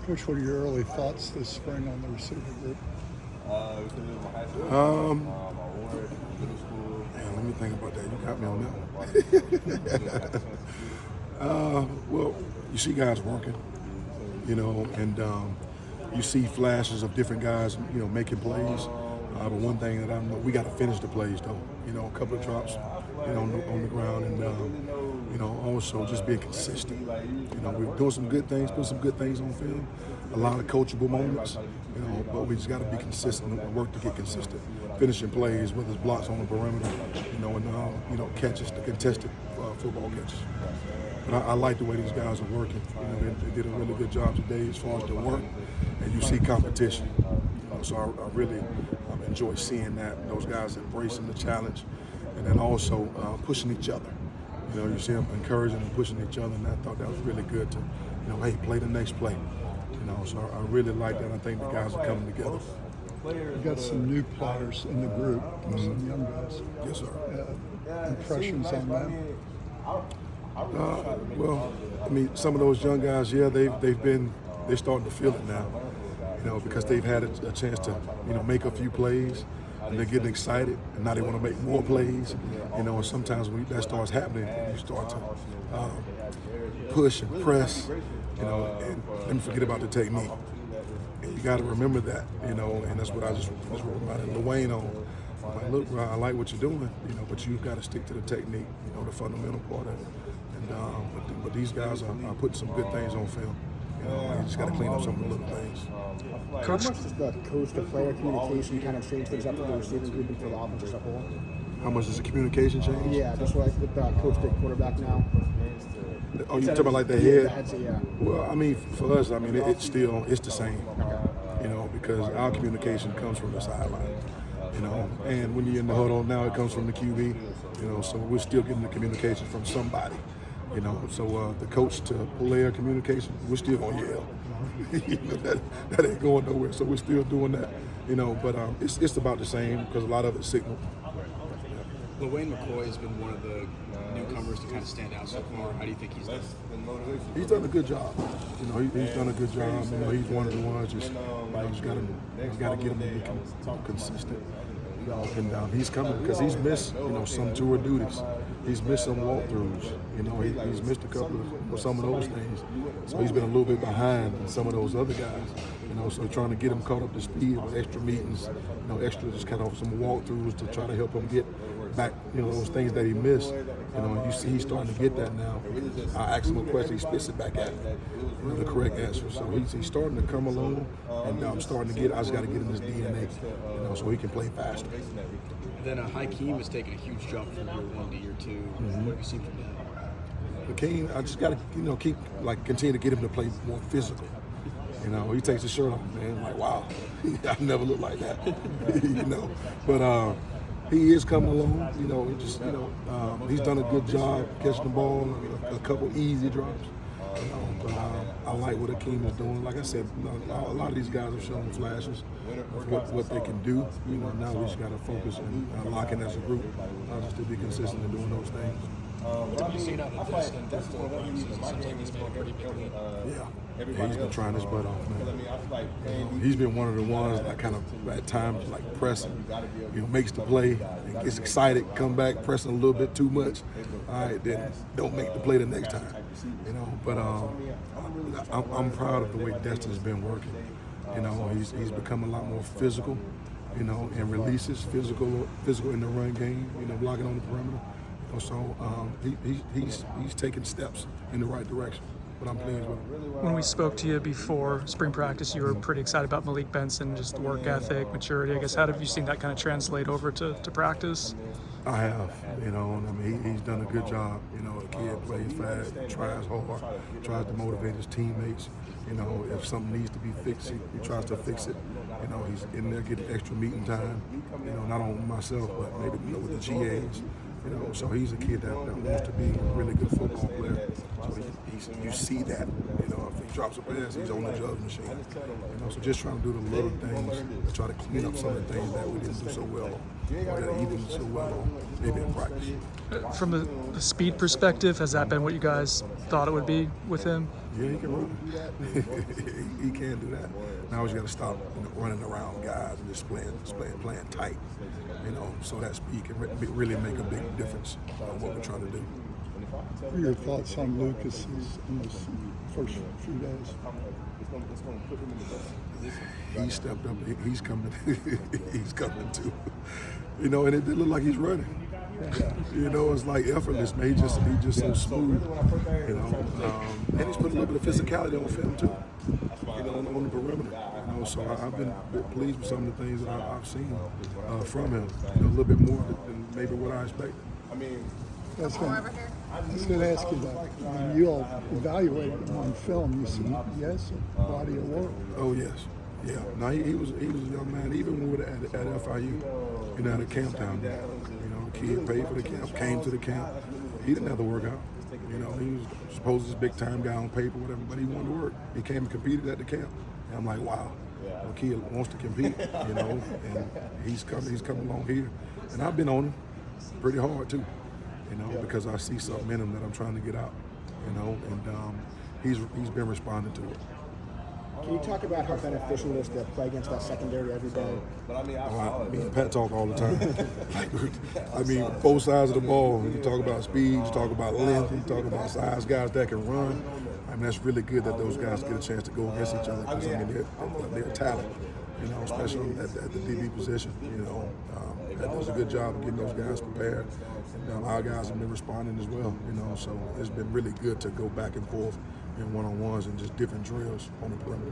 Coach, what are your early thoughts this spring on the receiver group? Man, let me think about that. You got me on that one. Well, you see guys working, and you see flashes of different guys, making plays. But one thing that I know, we got to finish the plays, though. A couple of drops, on the ground, and also just being consistent. We're doing some good things, putting some good things on film. A lot of coachable moments, but we just got to be consistent and work to get consistent. Finishing plays, whether it's blocks on the perimeter, and catches, the contested football catches. But I like the way these guys are working. They did a really good job today as far as the work, and you see competition. So I really enjoy seeing that, those guys embracing the challenge, and then also pushing each other. You see them encouraging and pushing each other, and I thought that was really good to, hey, play the next play. So I really like that. I think the guys are coming together. You got some new players in the group, some young guys. Yes, sir. Impressions on them? Well, some of those young guys, yeah, they're starting to feel it now, because they've had a chance to, make a few plays, and they're getting excited, and now they want to make more plays, and sometimes when that starts happening, you start to push and press, and forget about the technique. And you got to remember that, and that's what I just reminded Dwayne on. I'm like, look, bro, I like what you're doing, but you've got to stick to the technique, the fundamental part of it. And but these guys are putting some good things on film. You just got to clean up some of the little things. Coach, how much does the coach-to-player communication kind of change things up for the receiving group and for the offense as a whole? How much does the communication change? Yeah, just like with the coach-to quarterback now. Oh, you talking about like the head? The heads, yeah. Well, for us, it's the same. Because our communication comes from the sideline. And when you're in the huddle now, it comes from the QB. So we're still getting the communication from somebody. So the coach to player communication, we're still gonna yell. that ain't going nowhere. So we're still doing that. But it's about the same because a lot of it's signal. LaWayne McCoy has been one of the newcomers to kind of stand out so far. How do you think he's done? He's done a good job. He's done a good job. He's one of the ones just got to get him to be consistent. And he's coming because he's missed some tour duties. He's missed some walkthroughs. He's missed a couple of some of those things. So he's been a little bit behind than some of those other guys. So trying to get him caught up to speed with extra meetings, extra just kind of some walkthroughs to try to help him get back, those things that he missed. You see he's starting to get that now. I ask him a question, he spits it back at me, the correct answer. So he's starting to come along, and I'm starting to I just got to get him his DNA, so he can play faster. And then Hakeem has taken a huge jump from year 1 to year 2. What have you seen from him? Hakeem, I just got to, continue to get him to play more physical. He takes his shirt off, man. Like, wow, I never looked like that. But he is coming along. He's done a good job catching the ball, a couple easy drops. But I like what Hakeem is doing. Like I said, a lot of these guys have shown flashes of what they can do. Now we just got to focus and lock in as a group, just to be consistent in doing those things. What have you seen out of this? And that's one of the season. Seems like he's made a pretty big leap. Yeah, he's been trying his butt off, man. He's been one of the ones that kind of at times pressing. Makes the play, and gets excited, come back pressing a little bit too much. All right, then don't make the play the next time. But I'm proud of the way Destin's been working. He's become a lot more physical, and releases physical in the run game. Blocking on the perimeter. So he's taking steps in the right direction, but I'm pleased with him. When we spoke to you before spring practice, you were pretty excited about Malik Benson, just work ethic, maturity. I guess, how have you seen that kind of translate over to practice? I have, he's done a good job. The kid plays fast, tries hard, tries to motivate his teammates. If something needs to be fixed, he tries to fix it. He's in there getting extra meeting time. Not on myself, but maybe with the GAs. So he's a kid that wants to be a really good football player. So you see that. drops a pass, he's on the judge machine. You know, so just trying to do the little things to try to clean up some of the things that we didn't do so well on, or that he didn't do so well on, maybe in practice. From the speed perspective, has that been what you guys thought it would be with him? Yeah, he can run. He can do that. Now he's got to stop running around guys and just playing tight. You know, so that speed can really make a big difference on what we're trying to do. What are your thoughts on Lucas in those first few days? He stepped up. He's coming. He's coming too. You know, and it did look like he's running. You know, it's like effortless, man. He just so smooth. You know, and he's put a little bit of physicality on film too. You know, on the perimeter. You know, so I've been pleased with some of the things that I've seen from him. You know, a little bit more than maybe what I expected. I was going to ask you that. When you all evaluate him on film, you see, yes, a body of work. Oh yes, yeah. No, he was a young man. Even when we were at FIU, you know, at a camp down there. You know, kid paid for the camp, came to the camp. He didn't have to work out. You know, he was supposed to be this big time guy on paper, whatever, but he wanted to work. He came and competed at the camp. And I'm like, wow, a kid wants to compete. You know, and he's coming along here, and I've been on him pretty hard too. You know, because I see something in him that I'm trying to get out. You know, and he's been responding to it. Can you talk about how beneficial it is to play against that secondary every day? Me and Pat talk all the time. I mean, both sides of the ball. You talk about speed, you talk about length, you talk about size, guys that can run. I mean, that's really good that those guys get a chance to go against each other because, I mean, they're talent, you know, especially at the DB position. You know, Pat does a good job of getting those guys prepared. And our guys have been responding as well, you know, so it's been really good to go back and forth in one-on-ones and just different drills on the perimeter.